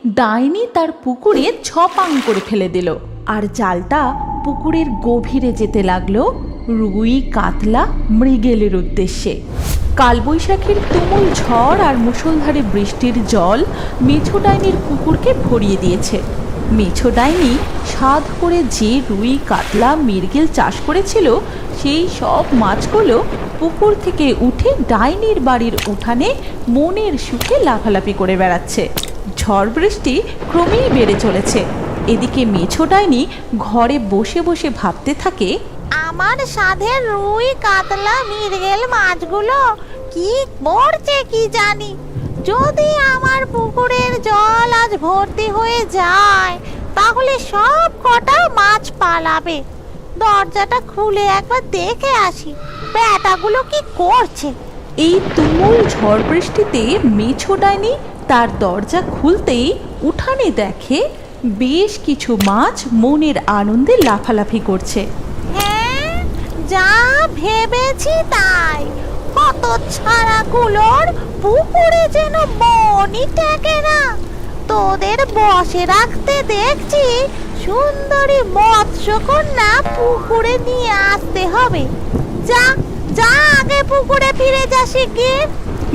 ডাইনি তার পুকুরে ছপাং করে ফেলে দিল, আর জালটা পুকুরের গভীরে যেতে লাগলো রুই কাতলা মৃগেলের উদ্দেশ্যে। কালবৈশাখীর তুমুল ঝড় আর মুষলধারে বৃষ্টির জল মেছো ডাইনির পুকুরকে ভরিয়ে দিয়েছে। মেছো ডাইনি সাধ করে যে রুই কাতলা মৃগেল চাষ করেছিল সেই সব মাছগুলো পুকুর থেকে উঠে ডাইনির বাড়ির উঠানে মনের সুখে লাফালাফি করে বেড়াচ্ছে। ঝড় বৃষ্টি ক্রমেই বেড়ে চলেছে। এদিকে মেছো ডাইনি ঘরে বসে বসে ভাবতে থাকে, আমার সাধের রুই কাতলা মৃগেল মাছগুলো কি করছে কি জানি। যদি আমার পুকুরের জল আজ ভর্তি হয়ে যায় তাহলে সব কটা মাছ পালাবে। দরজাটা খুলে একবার দেখে আসি বেটাগুলো কি করছে। এই তুমুল ঝড় বৃষ্টিতে মেছো ডাইনি তার দরজা খুলতেই উঠানে দেখে বেশ কিছু মাছ মনের আনন্দে লাফালাফি করছে। হ্যাঁ, যা ভেবেছি তাই। কত ছাড়াগুলোর পুকুরে যেন মনই টেকে না। তোদের বসে রাখতে দেখছি সুন্দরী মৎস্যকন্যা পুকুরে নিয়ে আসতে হবে। যা যা আগে পুকুরে ফিরে যা শিগগির।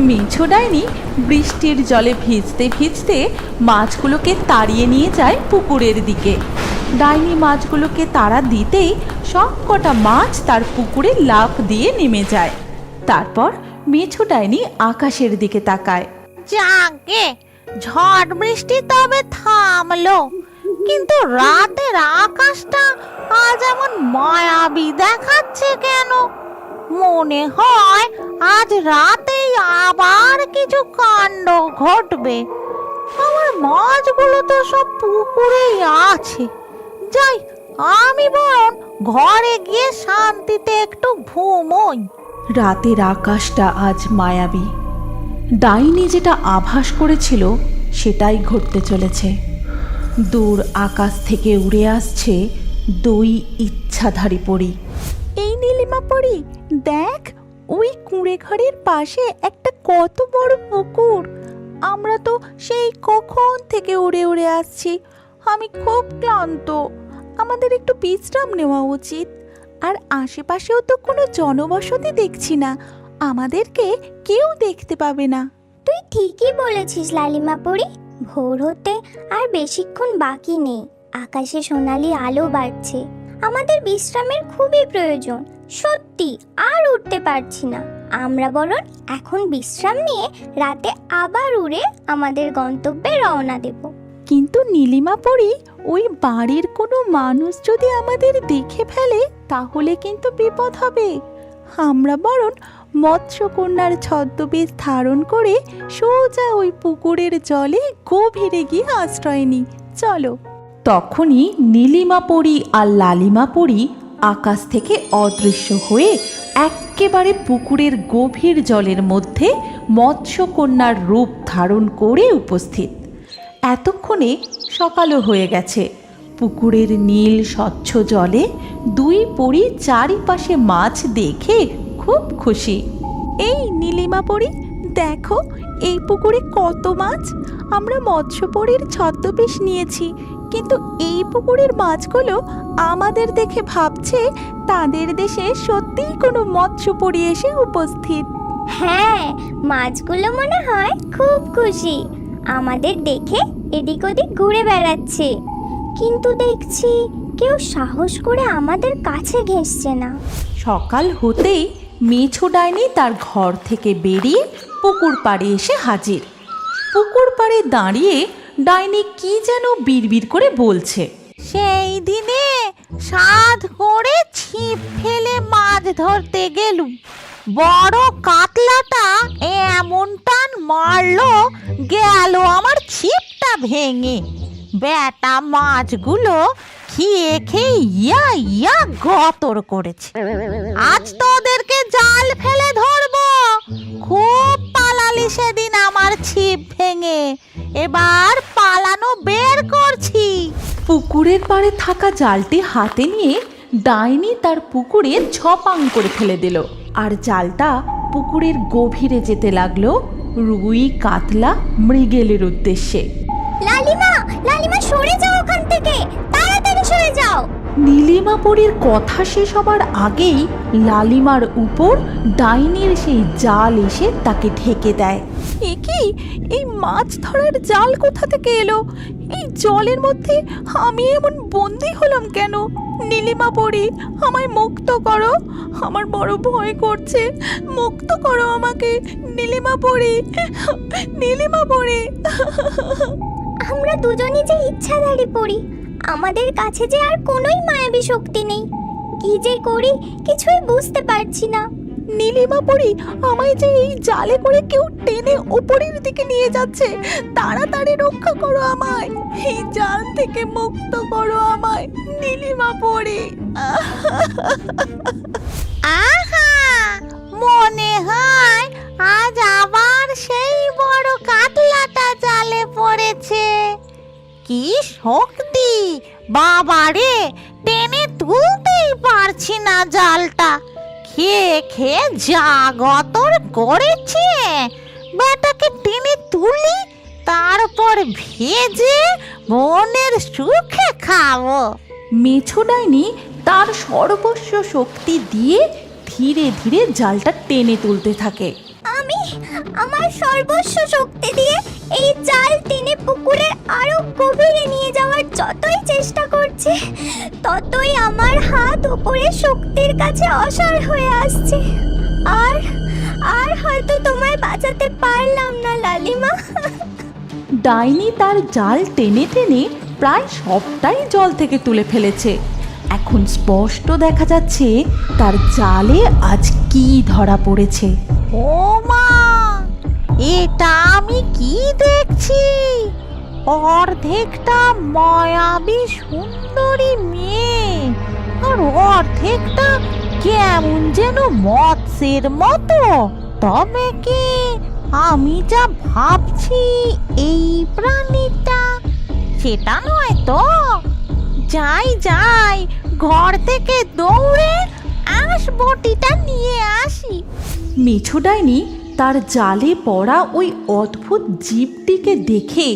মেছো ডাইনি বৃষ্টির জলে ভিজতে ভিজতে মাছগুলোকে তাড়িয়ে নিয়ে যায় পুকুরের দিকে। ডাইনি মাছগুলোকে তাড়া দিতেই সব কটা মাছ তার পুকুরে লাফ দিয়ে নেমে যায়। তারপর মেছো ডাইনি আকাশের দিকে তাকায়। যাকে ঝড় বৃষ্টি তবে থামলো, কিন্তু রাতের আকাশটা আজ এমন মায়াবী দেখাচ্ছে কেন? মনে হয় আজ রাতেই আবার কিছু কাণ্ড ঘটবে। আমার মাছগুলো তো সব পুকুরেই আছে। যাই, আমি বরং ঘরে গিয়ে শান্তিতে একটু ঘুমোই। রাতের আকাশটা আজ মায়াবী। ডাইনি যেটা আভাস করেছিল সেটাই ঘটতে চলেছে। দূর আকাশ থেকে উড়ে আসছে দুই ইচ্ছাধারী পরী। এই নীলিমা পরী, দেখ ওই কুঁড়ে ঘরের পাশে একটা কত বড় পুকুর। আমরা তো সেই কখন থেকে উড়ে উড়ে আসছি। আমি খুব ক্লান্ত, আমাদের একটু বিশ্রাম নেওয়া উচিত। আর আশেপাশেও তো কোনো জনবসতি দেখছি না, আমাদেরকে কেউ দেখতে পাবে না। তুই ঠিকই বলেছিস লালিমা পরি। ভোর হতে আর বেশিক্ষণ বাকি নেই। আকাশে সোনালি আলো বাড়ছে। আমাদের বিশ্রামের খুবই প্রয়োজন। সত্যি আর উঠতে পারছি না। আমরা বরং এখন বিশ্রাম নিয়ে রাতে আবার উড়ে আমাদের গন্তব্যে রওনা দেব। কিন্তু নীলিমা পরি, ওই বাড়ির কোনো মানুষ যদি আমাদের দেখে ফেলে তাহলে কিন্তু বিপদ হবে। আমরা বরং মৎস্যকন্যার ছদ্মবেশ ধারণ করে সোজা ওই পুকুরের জলে গভীরে গিয়ে আশ্রয় নিই। চলো। তখনই নীলিমা পরি আর লালিমা পরি আকাশ থেকে অদৃশ্য হয়ে একেবারে পুকুরের গভীর জলের মধ্যে মৎস্যকন্যার রূপ ধারণ করে উপস্থিত। এতক্ষণে সকালও হয়ে গেছে। পুকুরের নীল স্বচ্ছ জলে দুই পরী চারিপাশে মাছ দেখে খুব খুশি। এই নীলিমা পরী, দেখো এই পুকুরে কত মাছ। আমরা মৎস্যপরীর ছদ্মবেশ নিয়েছি, কিন্তু এই পুকুরের মাছগুলো আমাদের দেখে ভাবছে তাদের দেশে সত্যিই কোনো মৎস্যপরী এসে উপস্থিত। হ্যাঁ, মাছগুলো মনে হয় খুব খুশি। আমাদের দেখে এদিক ওদিক ঘুরে বেড়াচ্ছে, কিন্তু দেখছি কেউ সাহস করে আমাদের কাছে ঘেঁষছে না। সকাল হতেই মেছো ডাইনি তার ঘর থেকে বেরিয়ে পুকুর পাড়ে এসে হাজির। পুকুর পাড়ে দাঁড়িয়ে ডাইনি কি যেন বিড়বিড় করে বলছে। সেই দিনে সাধ করে ছিপ ফেলে মাছ ধরতে গেলুম, বড় কাতলাটা এমন টান মারলো গেল আমার ছিপটা ভেঙে। বেটা মাছগুলো খেয়ে খেয়ে ইয়া ইয়া গতর করেছে। আজ তোদেরকে জাল ফেলে ধরবো। খুব পালালি সেদিন আমার ছিপ ভেঙে, এবার পালানো বের করছি। পুকুরের পাড়ে থাকা জালটি হাতে নিয়ে ডাইনি তার পুকুরে ছপাং করে ফেলে দিল, আর জালটা পুকুরের গভীরে যেতে লাগলো রুই কাতলা মৃগেলের উদ্দেশ্যে। লালিমা, লালিমা সরে যাও ওখান থেকে, তাড়াতাড়ি সরে যাও। নীলিমা পরীর কথা শেষ হবার আগেই লালিমার উপর ডাইনির সেই জাল এসে তাকে ঢেকে দেয়। এ কি, এই মাছ ধরার জাল কোথা থেকে এলো? এই জলের মধ্যে আমি এমন বন্দি হলাম কেন? নীলিমা পরী, আমায় মুক্ত করো, আমার বড় ভয় করছে, মুক্ত করো আমাকে নীলিমা পরী, নীলিমা পরী। আমরা দুজনই যে ইচ্ছাধারী পড়ি, আমাদের কাছে যে আর কোনোই মায়াবী শক্তি নেই। কি যে করি কিছুই বুঝতে পারছি না। নীলিমা পরী, আমায় যে এই জালে করে কেউ টেনে উপরের দিকে নিয়ে যাচ্ছে, তাড়াতাড়ি রক্ষা করো আমায়, এই জাল থেকে মুক্ত করো আমায় নীলিমা পরী। আহা, মনে হয় আজ আবার সেই বড় কাতলাটা জালে পড়েছে। কি শক্তি বাবারে, টেনে তুলতেই পারছি না জালটা। খেয়ে খেয়ে যা গতর করেছে, বেটাকে টেনে তুলি, তারপর ভেজে মনের সুখে খাবো। মেছো ডাইনি তার সর্বস্ব শক্তি দিয়ে ধীরে ধীরে জালটা টেনে তুলতে থাকে। আমি আমার সর্বস্ব শক্তি দিয়ে এই জাল টেনে পুকুরের আরো গভীরে নিয়ে যাওয়ার যতই চেষ্টা করছি, ততই আমার হাত উপরে শক্তির কাছে অসাড় হয়ে আসছে। আর আর হয়তো তোমায় বাঁচাতে পারলাম না লালিমা। ডাইনি তার জাল টেনে টেনে প্রায় সবটাই জল থেকে তুলে ফেলেছে। এখন স্পষ্ট দেখা যাচ্ছে তার জালে আজ কি ধরা পড়েছে। ও মা, এটা আমি কি দেখছি? অর্ধেকটা মায়াবী সুন্দরী মেয়ে, আর অর্ধেকটা কেমন যেন মৎস্যের মতো। তবে কি আমি যা ভাবছি এই প্রাণীটা সেটা নয় তো? যাই যাই, ঘর থেকে দৌড়ে আঁশবটিটা নিয়ে আসি। মেছো ডাইনি তার জালে পড়া ওই অদ্ভুত জীবটিকে দেখে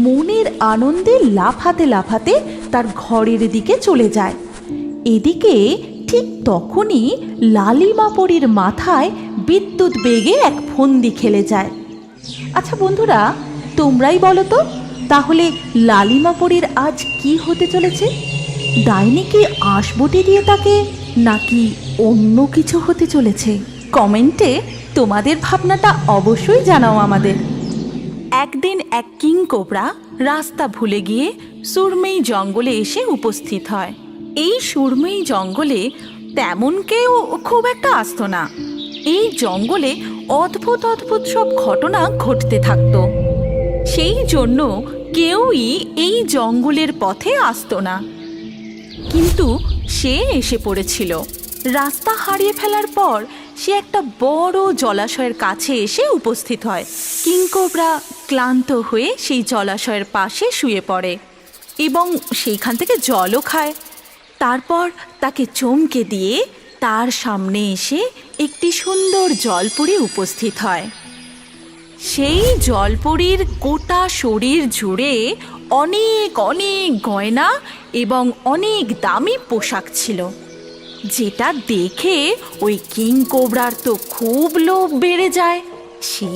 মনের আনন্দে লাফাতে লাফাতে তার ঘরের দিকে চলে যায়। এদিকে ঠিক তখনই লালিমা পরীর মাথায় বিদ্যুৎ বেগে এক ফন্দি খেলে যায়। আচ্ছা বন্ধুরা, তোমরাই বলো তো, তাহলে লালিমা পরীর আজ কি হতে চলেছে? ডাইনি কি আঁশবটি দিয়ে তাকে, নাকি অন্য কিছু হতে চলেছে? কমেন্টে তোমাদের ভাবনাটা অবশ্যই জানাও আমাদের। একদিন এক কিং কোবরা রাস্তা ভুলে গিয়ে সুরমেই জঙ্গলে এসে উপস্থিত হয়। এই সুরমেই জঙ্গলে তেমন কেউ খুব একটা আসতো না। এই জঙ্গলে অদ্ভুত অদ্ভুত সব ঘটনা ঘটতে থাকতো, সেই জন্য কেউই এই জঙ্গলের পথে আসতো না। কিন্তু সে এসে পড়েছিল। রাস্তা হারিয়ে ফেলার পর সে একটা বড় জলাশয়ের কাছে এসে উপস্থিত হয়। কিংকোবরা ক্লান্ত হয়ে সেই জলাশয়ের পাশে শুয়ে পড়ে এবং সেইখান থেকে জলও খায়। তারপর তাকে চমকে দিয়ে তার সামনে এসে একটি সুন্দর জলপরি উপস্থিত হয়। সেই জলপরীর গোটা শরীর জুড়ে অনেক অনেক গয়না এবং অনেক দামি পোশাক ছিল, যেটা দেখে ওই কিং কোবরার তো খুব লোভ বেড়ে যায়। সে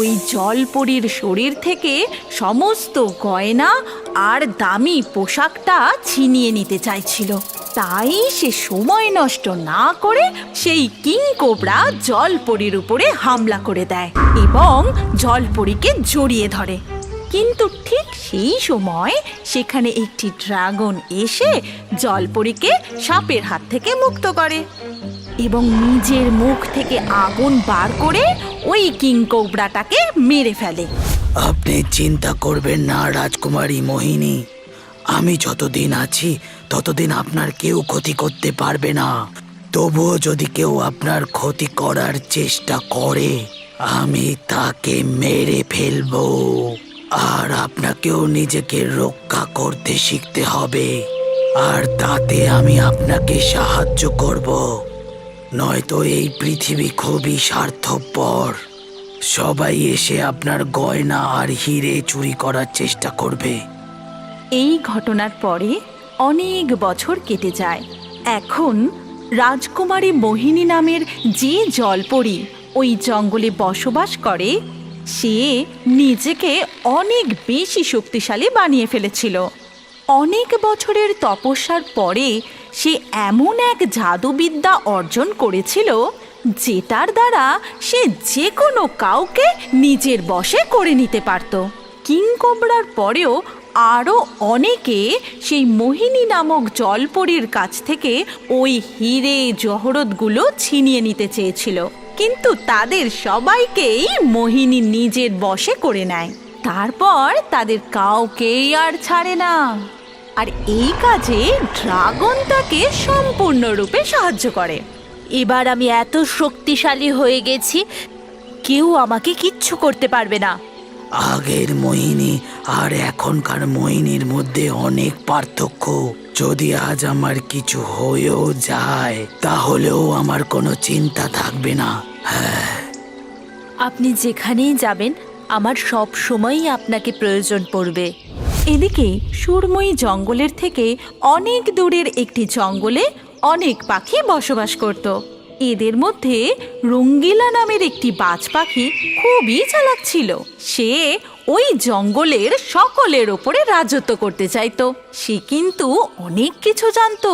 ওই জলপরীর শরীর থেকে সমস্ত গয়না আর দামি পোশাকটা ছিনিয়ে নিতে চাইছিল। তাই সে সময় নষ্ট না করে সেই কিং কোবরা জলপরীর উপরে হামলা করে দেয় এবং জলপরীকে জড়িয়ে ধরে। কিন্তু ঠিক সেই সময় সেখানে একটি ড্রাগন এসে জলপরীকে সাপের হাত থেকে মুক্ত করে এবং নিজের মুখ থেকে আগুন বার করে ওই কিং কোবরাটাকে মেরে ফেলে। আপনি চিন্তা করবেন না রাজকুমারী মোহিনী, আমি যতদিন আছি ততদিন আপনার কেউ ক্ষতি করতে পারবে না। তবুও যদি কেউ আপনার ক্ষতি করার চেষ্টা করে, আমি তাকে মেরে ফেলবো। আর আপনাকেও নিজেকে রক্ষা করতে শিখতে হবে, আর তাতে আমি আপনাকে সাহায্য করব। নয়তো এই পৃথিবী খুবই স্বার্থপর। সবাই এসে আপনার গয়না আর হিরে চুরি করার চেষ্টা করবে। এই ঘটনার পরে অনেক বছর কেটে যায়। এখন রাজকুমারী মোহিনী নামের যে জলপরী ওই জঙ্গলে বসবাস করে, সে নিজেকে অনেক বেশি শক্তিশালী বানিয়ে ফেলেছিল। অনেক বছরের তপস্যার পরে সে এমন এক জাদুবিদ্যা অর্জন করেছিল যেটার দ্বারা সে যে কোনো কাউকে নিজের বশে করে নিতে পারত। কিংকোবরার পরেও আরও অনেকে সেই মোহিনী নামক জলপরীর কাছ থেকে ওই হিরে জহরতগুলো ছিনিয়ে নিতে চেয়েছিল, কিন্তু তাদের সবাইকেই মোহিনী নিজের বশে করে নেয়। তারপর তাদের কাউকেই আর ছাড়ে না। আর এই কাজে ড্রাগন তাকে সম্পূর্ণরূপে সাহায্য করে। এবার আমি এত শক্তিশালী হয়ে গেছি, কেউ আমাকে কিচ্ছু করতে পারবে না। আগের মোহিনী আর এখনকার মোহিনীর মধ্যে অনেক পার্থক্য। যদি আজ আমার কিছু হয়েও যায় তাহলেও আমার কোনো চিন্তা থাকবে না। হ্যাঁ, আপনি যেখানেই যাবেন আমার সব সময়ই আপনাকে প্রয়োজন পড়বে। এদিকে সুরময়ী জঙ্গলের থেকে অনেক দূরের একটি জঙ্গলে অনেক পাখি বসবাস করত। এদের মধ্যে রঙ্গিলা নামের একটি বাজ পাখি খুবই চালাক ছিল। সে ওই জঙ্গলের সকলের ওপরে রাজত্ব করতে চাইতো। সে কিন্তু অনেক কিছু জানতো।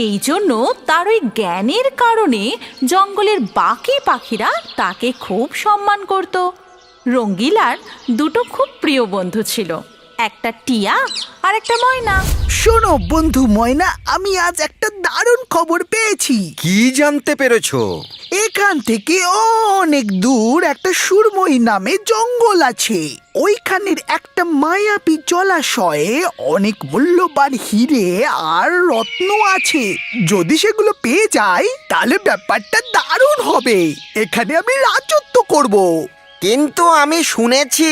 এই জন্য তার ওই জ্ঞানের কারণে জঙ্গলের বাকি পাখিরা তাকে খুব সম্মান করত। রঙ্গিলার দুটো খুব প্রিয় বন্ধু ছিল, একটা টিয়া আর একটা ময়না। শোনো বন্ধু ময়না, আমি আজ একটা দারুণ খবর পেয়েছি। কি জানতে পেরেছো? এখান থেকে অনেক দূর একটা সুরময়ী নামে জঙ্গল আছে। ওইখানের একটা মায়াবী জলাশয়ে অনেক মূল্যবান হিরে আর রত্ন আছে। যদি সেগুলো পেয়ে যাই তাহলে ব্যাপারটা দারুণ হবে। এখানে আমি রাজত্ব করব। কিন্তু আমি শুনেছি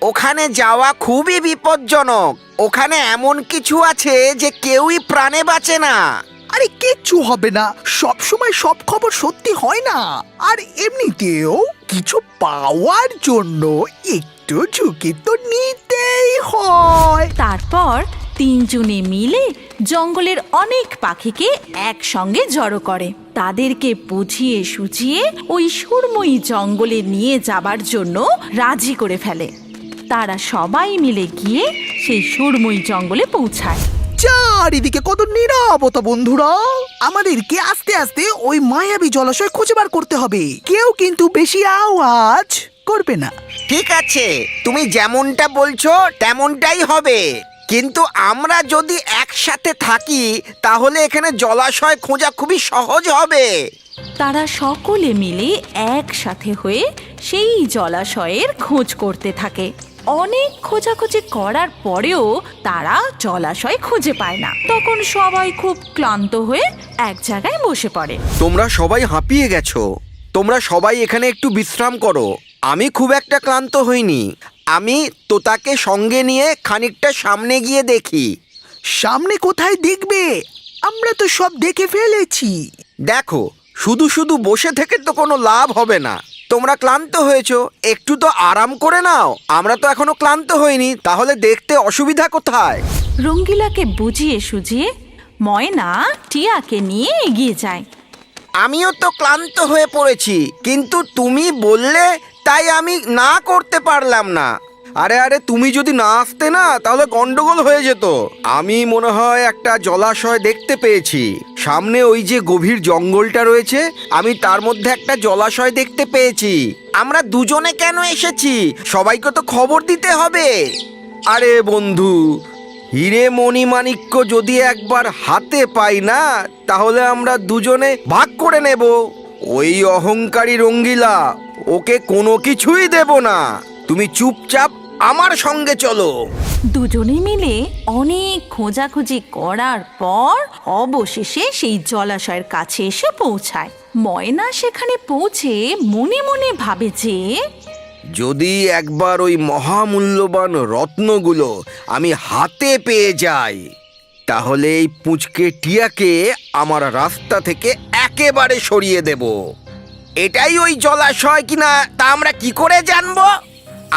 ওখানে যাওয়া খুবই বিপজ্জনক। ওখানে এমন কিছু আছে যে কেউই প্রাণে বাঁচে না। আরে কিচ্ছু হবে না, সব সময় সব খবর সত্যি হয় না। আর এমনিতেও কিছু পাওয়ার জন্য একটু ঝুঁকি তো নিতেই হয়। তারপর তিনজনে মিলে জঙ্গলের অনেক পাখিকে একসঙ্গে জড়ো করে। তাদেরকে বুঝিয়ে সুঝিয়ে ওই সুরময়ী জঙ্গলে নিয়ে যাবার জন্য রাজি করে ফেলে। তারা সবাই মিলে গিয়ে সেই সুরময়ী জঙ্গলে পৌঁছায়। চারিদিকে কত নীরবতা বন্ধুরা। আমাদেরকে আস্তে আস্তে ওই মায়াবী জলাশয় খুঁজে বার করতে হবে। কেউ কিন্তু বেশি আওয়াজ করবে না। ঠিক আছে, তুমি যেমনটা বলছো তেমনটাই হবে। কিন্তু আমরা যদি একসাথে থাকি তাহলে এখানে জলাশয় খোঁজা খুবই সহজ হবে। তারা সকলে মিলে একসাথে হয়ে সেই জলাশয়ের খোঁজ করতে থাকে। অনেক খোঁজাখুঁজি করার পরেও তারা জলাশয় খুঁজে পায় না। তখন সবাই খুব ক্লান্ত হয়ে এক জায়গায় বসে পড়ে। তোমরা সবাই হাঁপিয়ে গেছো, তোমরা সবাই এখানে একটু বিশ্রাম করো। আমি খুব একটা ক্লান্ত হইনি। আমি তোতাকে সঙ্গে নিয়ে খানিকটা সামনে গিয়ে দেখি। সামনে কোথায় দেখবে? আমরা তো সব দেখে ফেলেছি। দেখো, শুধু শুধু বসে থেকে তো কোনো লাভ হবে না। তোমরা ক্লান্ত হয়েছো, একটু তো আরাম করে নাও। আমরা তো এখনো ক্লান্ত হইনি, তাহলে দেখতে অসুবিধা কোথায়? রঙ্গিলাকে বুঝিয়ে সুঝিয়ে ময়না টিয়াকে নিয়ে এগিয়ে যায়। আমিও তো ক্লান্ত হয়ে পড়েছি, কিন্তু তুমি বললে তাই আমি না করতে পারলাম না। আরে আরে, তুমি যদি না আসতে না তাহলে গন্ডগোল হয়ে যেত। আমি মনে হয় একটা জলাশয় দেখতে পেয়েছি। সামনে ওই যে গভীর জঙ্গলটা রয়েছে, আমি তার মধ্যে একটা জলাশয় দেখতে পেয়েছি। আমরা দুজনে কেন এসেছি? সবাইকে তো খবর দিতে হবে। আরে বন্ধু, হিরে মণিমাণিক্য যদি একবার হাতে পাই না তাহলে আমরা দুজনে ভাগ করে নেব। ওই অহংকারী রঙ্গিলা, ওকে কোনো কিছুই দেব না। তুমি চুপচাপ আমার সঙ্গে চলো। দুজনে মিলে অনেক খোঁজাখুঁজি করার পর অবশেষে সেই জলাশয়ের কাছে এসে পৌঁছায়। ময়না সেখানে পৌঁছে মনে মনে ভাবে যে যদি একবার ওই মহামূল্যবান রত্নগুলো আমি হাতে পেয়ে যাই তাহলে এই পুঁচকে টিয়াকে আমার রাস্তা থেকে একেবারে সরিয়ে দেব। এটাই ওই জলাশয় কিনা তা আমরা কি করে জানবো?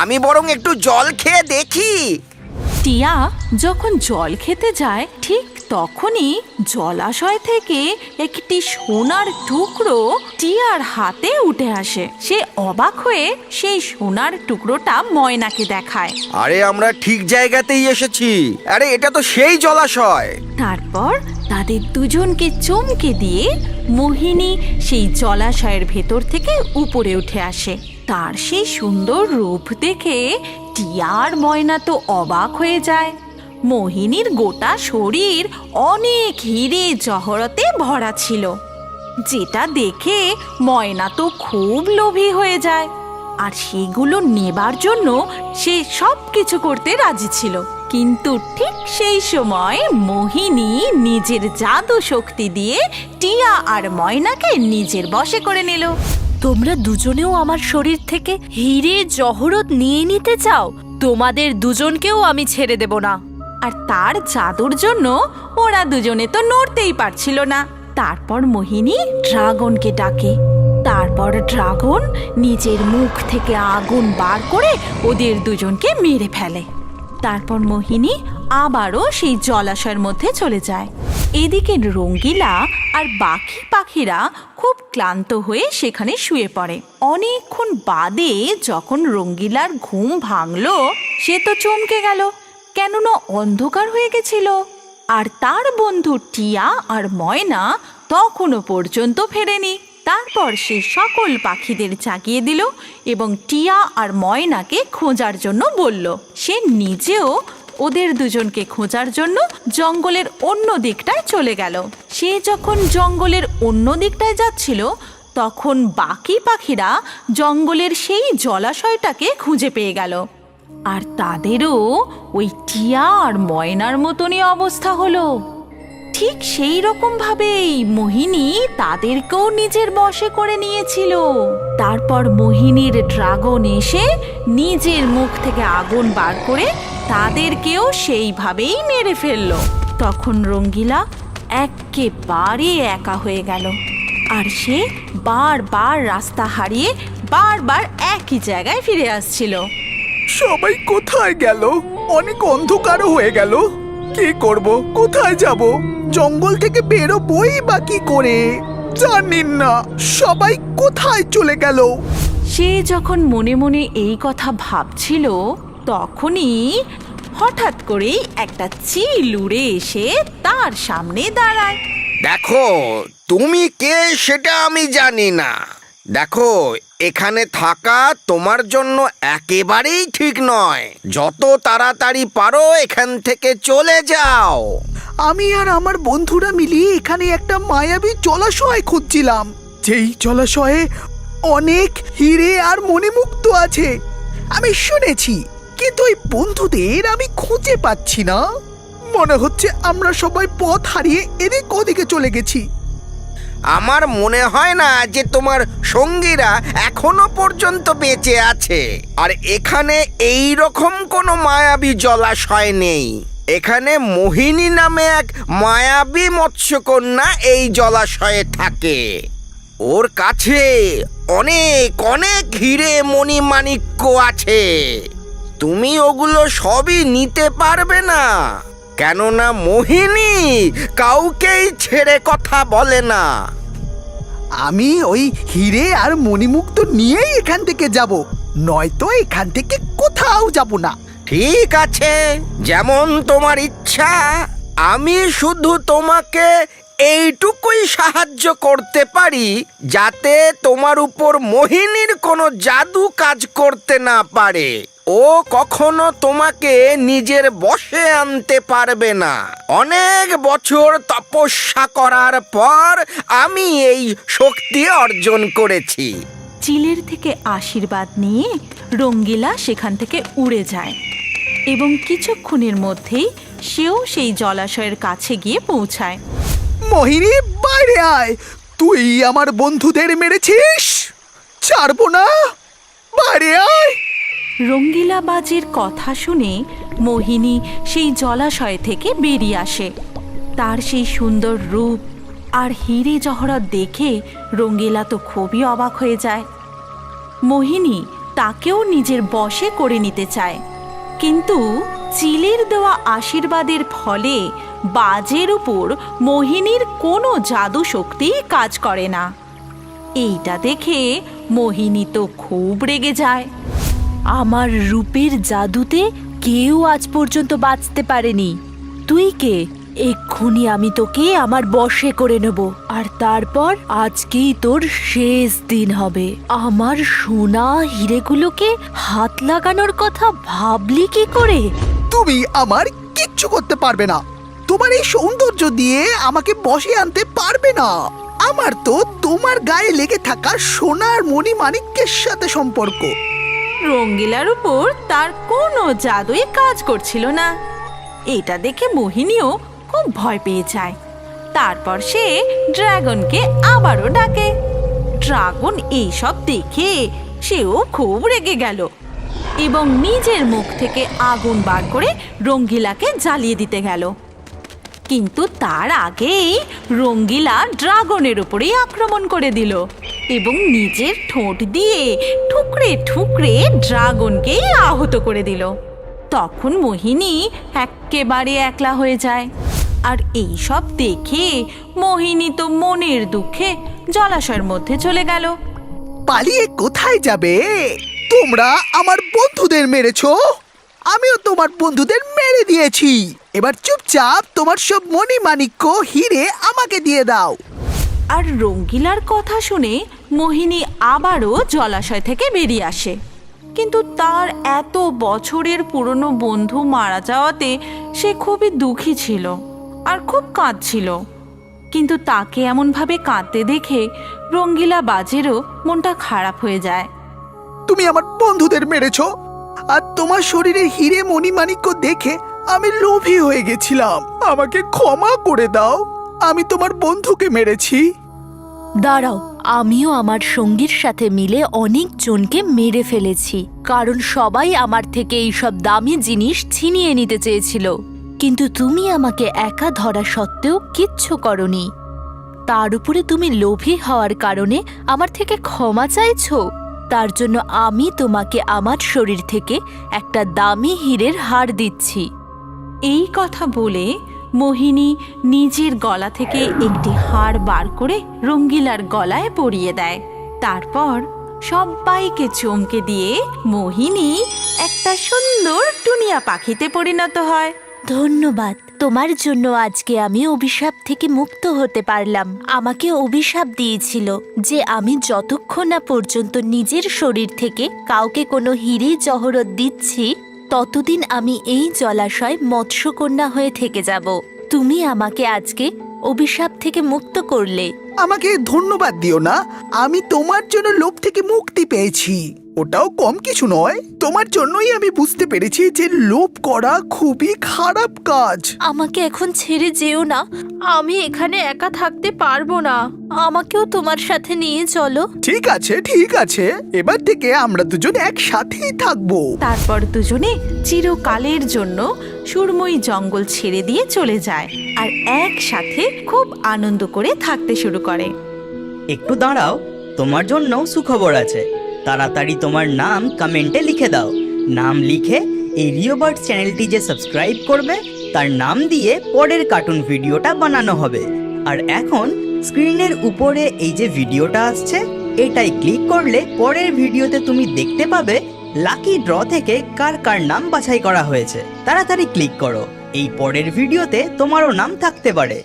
আমি বরং একটু জল খেয়ে দেখি। টিয়া যখন জল খেতে যায় ঠিক তখনই জলাশয় থেকে একটি সোনার টুকরো টিয়ার হাতে উঠে আসে। সে অবাক হয়ে সেই সোনার টুকরোটা ময়নাকে দেখায়। আরে আমরা ঠিক জায়গাতেই এসেছি। আরে এটা তো সেই জলাশয়। তারপর তাদের দুজনকে চমকে দিয়ে মোহিনী সেই জলাশয়ের ভেতর থেকে উপরে উঠে আসে। তার সেই সুন্দর রূপ দেখে টিয়া আর ময়না তো অবাক হয়ে যায়। মোহিনীর গোটা শরীর অনেক হিরে জহরতে ভরা ছিল, যেটা দেখে ময়না তো খুব লোভী হয়ে যায় আর সেগুলো নেবার জন্য সে সব কিছু করতে রাজি ছিল। কিন্তু ঠিক সেই সময় মোহিনী নিজের জাদু শক্তি দিয়ে টিয়া আর ময়নাকে নিজের বশে করে নিল। তোমরা দুজনেও আমার শরীর থেকে হিরে জহরত নিয়ে নিতে চাও? তোমাদের দুজনকেও আমি ছেড়ে দেব না। আর তার জাদুর জন্য ওরা দুজনে তো নড়তেই পারছিল না। তারপর মোহিনী ড্রাগনকে ডাকে। তারপর ড্রাগন নিজের মুখ থেকে আগুন বার করে ওদের দুজনকে মেরে ফেলে। তারপর মোহিনী আবারও সেই জলাশয়ের মধ্যে চলে যায়। এদিকে রঙ্গিলা আর বাকি পাখিরা খুব ক্লান্ত হয়ে সেখানে শুয়ে পড়ে। অনেকক্ষণ বাদে যখন রঙ্গিলার ঘুম ভাঙলো, সে তো চমকে গেল, কেননা অন্ধকার হয়ে গেছিল। আর তার বন্ধু টিয়া আর ময়না তখনও পর্যন্ত ফেরেনি। তারপর সে সকল পাখিদের জাগিয়ে দিল এবং টিয়া আর ময়নাকে খোঁজার জন্য বলল। সে নিজেও ওদের দুজনকে খোঁজার জন্য জঙ্গলের অন্য দিকটায় চলে গেল। সে যখন জঙ্গলের অন্য দিকটায় যাচ্ছিল তখন বাকি পাখিরা জঙ্গলের সেই জলাশয়টাকে খুঁজে পেয়ে গেল। আর তাদেরও ওই টিয়া আর ময়নার মতনই অবস্থা হলো। ঠিক সেই রকম ভাবেই মোহিনী তাদেরকেও নিজের বশে করে নিয়েছিল। তারপর মোহিনীর ড্রাগন এসে নিজের মুখ থেকে আগুন বার করে তাদেরকেও সেইভাবেই মেরে ফেলল। তখন রঙ্গিলা একেবারে একা হয়ে গেল আর সে বারবার রাস্তা হারিয়ে বারবার একই জায়গায় ফিরে আসছিল। সবাই কোথায় গেল? অনেক অন্ধকারও হয়ে গেল। কি করব, কোথায় যাব? জঙ্গল থেকে বেরোবই বা কি করে? জানি না সবাই কোথায় চলে গেল। সে যখন মনে মনে এই কথা ভাবছিল তখনই হঠাৎ করেই একটা চিল উড়ে এসে তার সামনে দাঁড়ায়। দেখো, তুমি কে সেটা আমি জানি না। দেখো, এখানে থাকা তোমার জন্য একেবারেই ঠিক নয়। যত তাড়াতাড়ি পারো এখান থেকে চলে যাও। আমি আর আমার বন্ধুরা মিলিয়ে এখানে একটা মায়াবী জলাশয় খুঁজছিলাম, যেই জলাশয়ে অনেক হিরে আর মণিমুক্ত আছে আমি শুনেছি, কিন্তু ওই বন্ধুদের আমি খুঁজে পাচ্ছি না। মনে হচ্ছে আমরা সবাই পথ হারিয়ে এদিক ওদিকে চলে গেছি। আমার মনে হয় না যে তোমার সঙ্গীরা এখনো পর্যন্ত বেঁচে আছে। আর এখানে এই রকম কোনো মায়াবী জলাশয় নেই। এখানে মোহিনী নামে এক মায়াবী মৎস্যকন্যা এই জলাশয়ে থাকে। ওর কাছে অনেক অনেক হিরে মণিমাণিক্য আছে। তুমি ওগুলো সবই নিতে পারবে না, কেননা মোহিনী কাউকেই ছেড়ে কথা বলে না। আমি ওই হিরে আর মণিমুক্ত নিয়েই এখান থেকে যাব, নয়তো এখান থেকে কোথাও যাব না। ঠিক আছে, যেমন তোমার ইচ্ছা। আমি শুধু তোমাকে এইটুকুই সাহায্য করতে পারি, যাতে তোমার উপর মোহিনীর কোনো জাদু কাজ করতে না পারে। ও কখনো তোমাকে নিজের বশে আনতে পারবে না। অনেক বছর তপস্যা করার পর আমি এই শক্তি অর্জন করেছি। চিলের থেকে আশীর্বাদ নিয়ে রঙ্গিলা সেখান থেকে উড়ে যায় এবং কিছুক্ষণের মধ্যেই সেও সেই জলাশয়ের কাছে গিয়ে পৌঁছায়। মোহিনী, বাইরে আয়। তুই আমার বন্ধুদের মেরেছিস, ছাড়বো না, বাইরে আয়। রঙ্গিলা বাজির কথা শুনে মোহিনী সেই জলাশয় থেকে বেরিয়ে আসে। তার সেই সুন্দর রূপ, আর হিরে জহরত দেখে রঙ্গিলা তো খুবই অবাক হয়ে যায়। মোহিনী তাকেও নিজের বশে করে নিতে চায়, কিন্তু চিলের দেওয়া আশীর্বাদের ফলে বাজের উপর মোহিনীর কোনো জাদু শক্তি কাজ করে না। এইটা দেখে মোহিনী তো খুব রেগে যায়। আমার রূপের জাদুতে কেউ আজ পর্যন্ত বাঁচতে পারেনি। তুই কে? এক্ষুনি আমি তোকে আমার বশে করে নেব, আর তারপর আজকেই তোর শেষ দিন হবে। আমার সোনা হিরেগুলোকে হাত লাগানোর কথা ভাবলি কি করে? তুমি আমার কিচ্ছু করতে পারবে না। তোমার এই সৌন্দর্য দিয়ে আমাকে বশে আনতে পারবে না। আমার তো তোমার গায়ে লেগে থাকা সোনার মণিমাণিক্যের সাথে সম্পর্ক। রঙ্গিলার উপর তার কোনো জাদুই কাজ করছিল না। এটা দেখে মোহিনীও খুব ভয় পেয়ে যায়। তারপর সে ড্রাগনকে আবারও ডাকে। ড্রাগন এইসব দেখে সেও খুব রেগে গেল এবং নিজের মুখ থেকে আগুন বার করে রঙ্গিলাকে জ্বালিয়ে দিতে গেল। কিন্তু তার আগেই রঙ্গিলা ড্রাগনের উপরেই আক্রমণ করে দিল এবং নিজের ঠোঁট দিয়ে ঠুকরে ঠুকরে ড্রাগনকেই আহত করে দিল। তখন মোহিনী একেবারে একলা হয়ে যায়। আর এই সব দেখে মোহিনী তো মনের দুঃখে জলাশয়ের মধ্যে চলে গেল। পালিয়ে কোথায় যাবে? তোমরা আমার বন্ধুদের মেরেছো, আমিও তোমার বন্ধুদের মেরে দিয়েছি। এবার চুপচাপ তোমার সব মণিমাণিক্য হিরে আমাকে দিয়ে দাও। আর রঙ্গিলার কথা শুনে মোহিনী আবারও জলাশয় থেকে বেরিয়ে আসে। কিন্তু তার এত বছরের পুরনো বন্ধু মারা যাওয়াতে সে খুবই দুঃখী ছিল আর খুব কাঁদছিল। কিন্তু তাকে এমনভাবে কাঁদতে দেখে রঙ্গিলা বাজেরও মনটা খারাপ হয়ে যায়। তুমি আমার বন্ধুদের মেরেছো, আর তোমার শরীরের হিরে মণিমাণিক্য দেখে আমি লোভী হয়ে গেছিলাম। আমাকে ক্ষমা করে দাও, আমি তোমার বন্ধুকে মেরেছি। দাঁড়াও, আমিও আমার সঙ্গীর সাথে মিলে অনেক জনকে মেরে ফেলেছি, কারণ সবাই আমার থেকে এইসব দামি জিনিস ছিনিয়ে নিতে চেয়েছিল। কিন্তু তুমি আমাকে একা ধরা সত্ত্বেও কিচ্ছু করনি। তার উপরে তুমি লোভী হওয়ার কারণে আমার থেকে ক্ষমা চাইছো। তার জন্য আমি তোমাকে আমার শরীর থেকে একটা দামি হীরের হার দিচ্ছি। এই কথা বলে মোহিনী নিজের গলা থেকে একটি হার বার করে রঙ্গিলার গলায় পরিয়ে দেয়। তারপর সবাইকে চমকে দিয়ে মোহিনী একটা সুন্দর টুনিয়া পাখিতে পরিণত হয়। ধন্যবাদ, তোমার জন্য আজকে আমি অভিশাপ থেকে মুক্ত হতে পারলাম। আমাকে অভিশাপ দিয়েছিল যে আমি যতক্ষণ না পর্যন্ত নিজের শরীর থেকে কাউকে কোনো হিরে জহরত দিচ্ছি, ততদিন আমি এই জলাশয় মৎস্যকন্যা হয়ে থেকে যাব। তুমি আমাকে আজকে অভিশাপ থেকে মুক্ত করলে। আমাকে ধন্যবাদ দিও না, আমি তোমার জন্য লোভ থেকে মুক্তি পেয়েছি। ওটাও কম কিছু নয়। তোমার জন্যই আমি বুঝতে পেরেছি যে লোভ করা খুবই খারাপ কাজ। আমাকে এখন ছেড়ে যেও না, আমি এখানে একা থাকতে পারবো না। আমাকেও তোমার সাথে নিয়ে চলো। ঠিক আছে, ঠিক আছে, এবার থেকে আমরা দুজন একসাথেই থাকবো। তারপর দুজনে চিরকালের জন্য সুরময়ী জঙ্গল ছেড়ে দিয়ে চলে যায় আর একসাথে খুব আনন্দ করে থাকতে শুরু করে। একটু দাঁড়াও, তোমার জন্য সুখবর আছে। তাড়াতাড়ি তোমার নাম কমেন্টে লিখে দাও। নাম লিখে এই রিওবার্ডস চ্যানেলটি যে সাবস্ক্রাইব করবে তার নাম দিয়ে পরের কার্টুন ভিডিওটা বানানো হবে। আর এখন স্ক্রিনের উপরে এই যে ভিডিওটা আসছে, এটাই ক্লিক করলে পরের ভিডিওতে তুমি দেখতে পাবে লাকি ড্র থেকে কার কার নাম বাছাই করা হয়েছে। তাড়াতাড়ি ক্লিক করো, এই পরের ভিডিওতে তোমারও নাম থাকতে পারে।